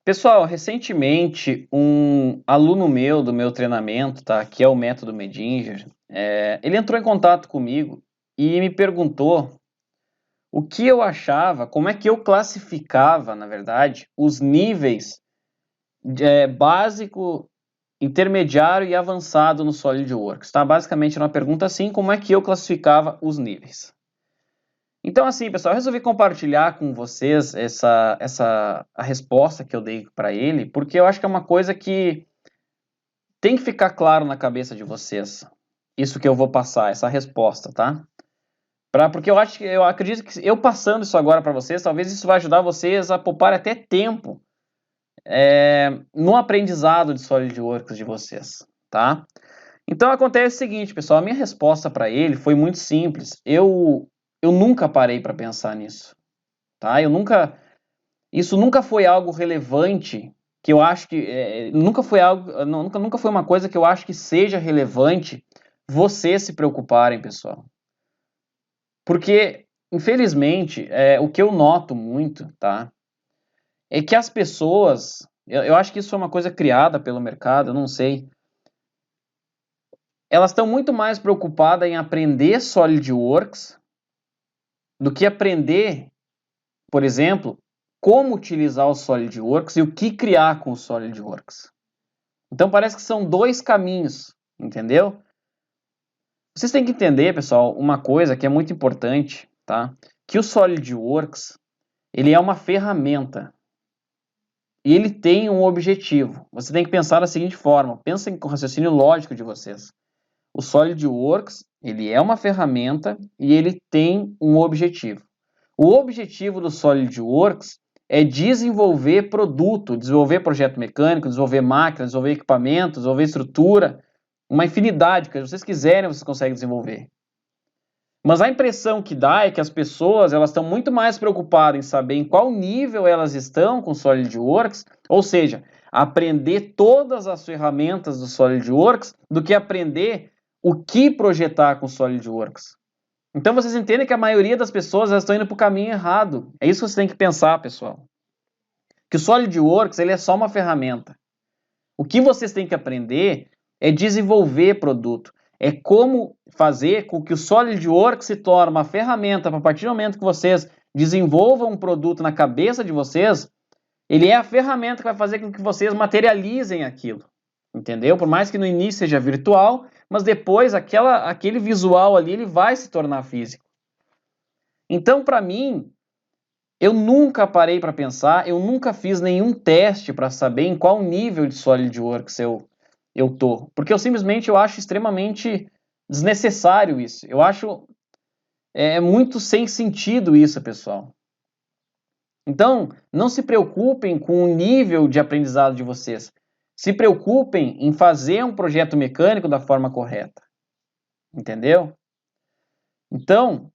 Pessoal, recentemente um aluno meu do meu treinamento, tá, que é o método Medinger, ele entrou em contato comigo e me perguntou o que eu achava, como é que eu classificava, na verdade, os níveis básico, intermediário e avançado no SolidWorks, tá? Basicamente era uma pergunta assim, como é que eu classificava os níveis. Então, assim, pessoal, eu resolvi compartilhar com vocês a resposta que eu dei para ele, porque eu acho que é uma coisa que tem que ficar claro na cabeça de vocês. Isso que eu vou passar, essa resposta, tá? Porque eu acredito que eu passando isso agora para vocês, talvez isso vai ajudar vocês a poupar até tempo no aprendizado de SolidWorks de vocês, tá? Então acontece o seguinte, pessoal, a minha resposta para ele foi muito simples. Eu nunca parei para pensar nisso, tá? Isso nunca foi algo relevante que eu acho que nunca foi algo, nunca foi uma coisa que eu acho que seja relevante vocês se preocuparem, pessoal. Porque, infelizmente, o que eu noto muito, tá? É que as pessoas, eu acho que isso é uma coisa criada pelo mercado, eu não sei. Elas estão muito mais preocupadas em aprender SolidWorks do que aprender, por exemplo, como utilizar o SolidWorks e o que criar com o SolidWorks. Então parece que são dois caminhos, entendeu? Vocês têm que entender, pessoal, uma coisa que é muito importante, tá? Que o SolidWorks, ele é uma ferramenta e ele tem um objetivo. Você tem que pensar da seguinte forma, pensem com o raciocínio lógico de vocês. O SolidWorks, ele é uma ferramenta e ele tem um objetivo. O objetivo do SolidWorks é desenvolver produto, desenvolver projeto mecânico, desenvolver máquina, desenvolver equipamento, desenvolver estrutura, uma infinidade, que vocês quiserem, vocês conseguem desenvolver. Mas a impressão que dá é que as pessoas elas estão muito mais preocupadas em saber em qual nível elas estão com o SolidWorks, ou seja, aprender todas as ferramentas do SolidWorks, do que aprender o que projetar com o SolidWorks. Então vocês entendem que a maioria das pessoas estão indo para o caminho errado. É isso que você tem que pensar, pessoal. Que o SolidWorks ele é só uma ferramenta. O que vocês têm que aprender é desenvolver produto. É como fazer com que o SolidWorks se torne uma ferramenta para a partir do momento que vocês desenvolvam um produto na cabeça de vocês, ele é a ferramenta que vai fazer com que vocês materializem aquilo. Entendeu? Por mais que no início seja virtual, mas depois aquele visual ali ele vai se tornar físico. Então, para mim, eu nunca parei para pensar, eu nunca fiz nenhum teste para saber em qual nível de SolidWorks eu tô, porque eu simplesmente acho extremamente desnecessário isso. Eu acho muito sem sentido isso, pessoal. Então, não se preocupem com o nível de aprendizado de vocês. Se preocupem em fazer um projeto mecânico da forma correta. Entendeu? Então,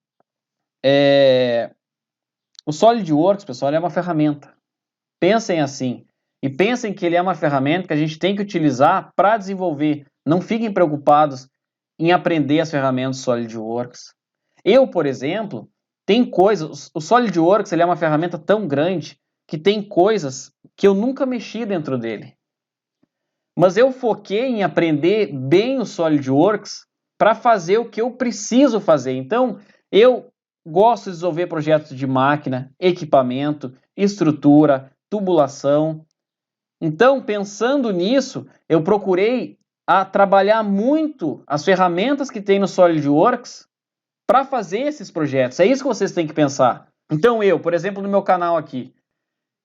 o SolidWorks, pessoal, é uma ferramenta. Pensem assim. E pensem que ele é uma ferramenta que a gente tem que utilizar para desenvolver. Não fiquem preocupados em aprender as ferramentas do SolidWorks. Eu, por exemplo, tem coisas... O SolidWorks ele é uma ferramenta tão grande que tem coisas que eu nunca mexi dentro dele. Mas eu foquei em aprender bem o SolidWorks para fazer o que eu preciso fazer. Então, eu gosto de desenvolver projetos de máquina, equipamento, estrutura, tubulação. Então, pensando nisso, eu procurei trabalhar muito as ferramentas que tem no SolidWorks para fazer esses projetos. É isso que vocês têm que pensar. Então, eu, por exemplo, no meu canal aqui,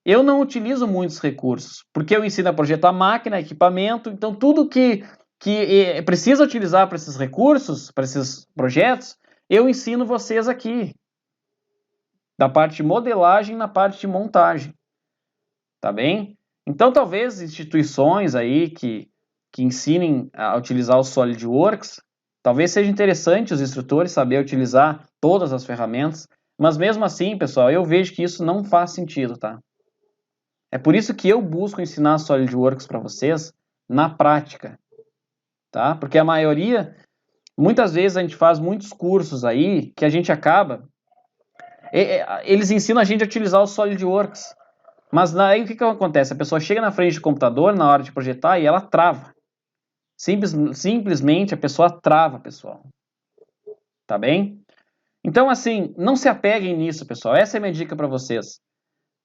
eu não utilizo muitos recursos, porque eu ensino a projetar máquina, equipamento, então tudo que precisa utilizar para esses recursos, para esses projetos, eu ensino vocês aqui. Da parte de modelagem na parte de montagem. Tá bem? Então talvez instituições aí que ensinem a utilizar o SolidWorks, talvez seja interessante os instrutores saber utilizar todas as ferramentas, mas mesmo assim, pessoal, eu vejo que isso não faz sentido, tá? É por isso que eu busco ensinar SolidWorks para vocês na prática, tá? Porque a maioria, muitas vezes a gente faz muitos cursos aí que a gente acaba, eles ensinam a gente a utilizar o SolidWorks, Mas aí o que acontece? A pessoa chega na frente do computador na hora de projetar e ela trava. Simplesmente a pessoa trava, pessoal. Tá bem? Então, assim, não se apeguem nisso, pessoal. Essa é a minha dica para vocês.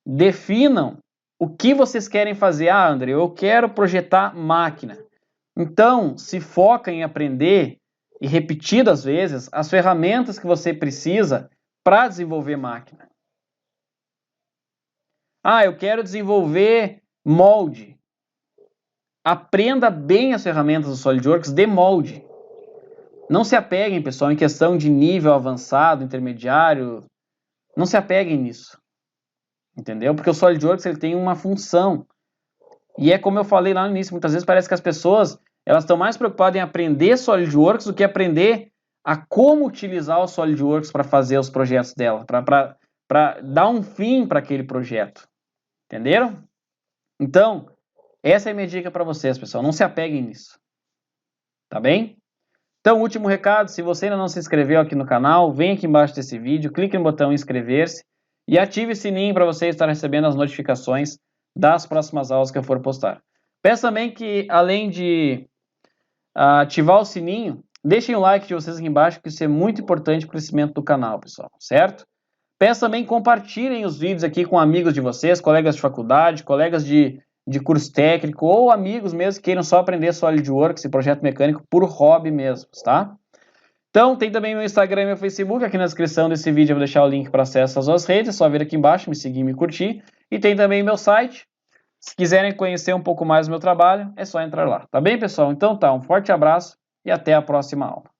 Definam o que vocês querem fazer. Ah, André, eu quero projetar máquina. Então, se foca em aprender e repetidas vezes as ferramentas que você precisa para desenvolver máquina. Ah, eu quero desenvolver molde. Aprenda bem as ferramentas do SolidWorks de molde. Não se apeguem, pessoal, em questão de nível avançado, intermediário. Não se apeguem nisso. Entendeu? Porque o SolidWorks ele tem uma função. E é como eu falei lá no início, muitas vezes parece que as pessoas elas estão mais preocupadas em aprender SolidWorks do que aprender a como utilizar o SolidWorks para fazer os projetos dela, para dar um fim para aquele projeto. Entenderam? Então, essa é a minha dica para vocês, pessoal. Não se apeguem nisso. Tá bem? Então, último recado, se você ainda não se inscreveu aqui no canal, vem aqui embaixo desse vídeo, clique no botão inscrever-se e ative o sininho para você estar recebendo as notificações das próximas aulas que eu for postar. Peço também que, além de ativar o sininho, deixem o like de vocês aqui embaixo, que isso é muito importante para o crescimento do canal, pessoal, certo? Peço também que compartilhem os vídeos aqui com amigos de vocês, colegas de faculdade, colegas de curso técnico ou amigos mesmo que queiram só aprender SolidWorks e projeto mecânico por hobby mesmo, tá? Então, tem também meu Instagram e meu Facebook, aqui na descrição desse vídeo eu vou deixar o link para acesso às duas redes, é só vir aqui embaixo, me seguir e me curtir. E tem também meu site, se quiserem conhecer um pouco mais do meu trabalho, é só entrar lá. Tá bem, pessoal? Então tá, um forte abraço e até a próxima aula.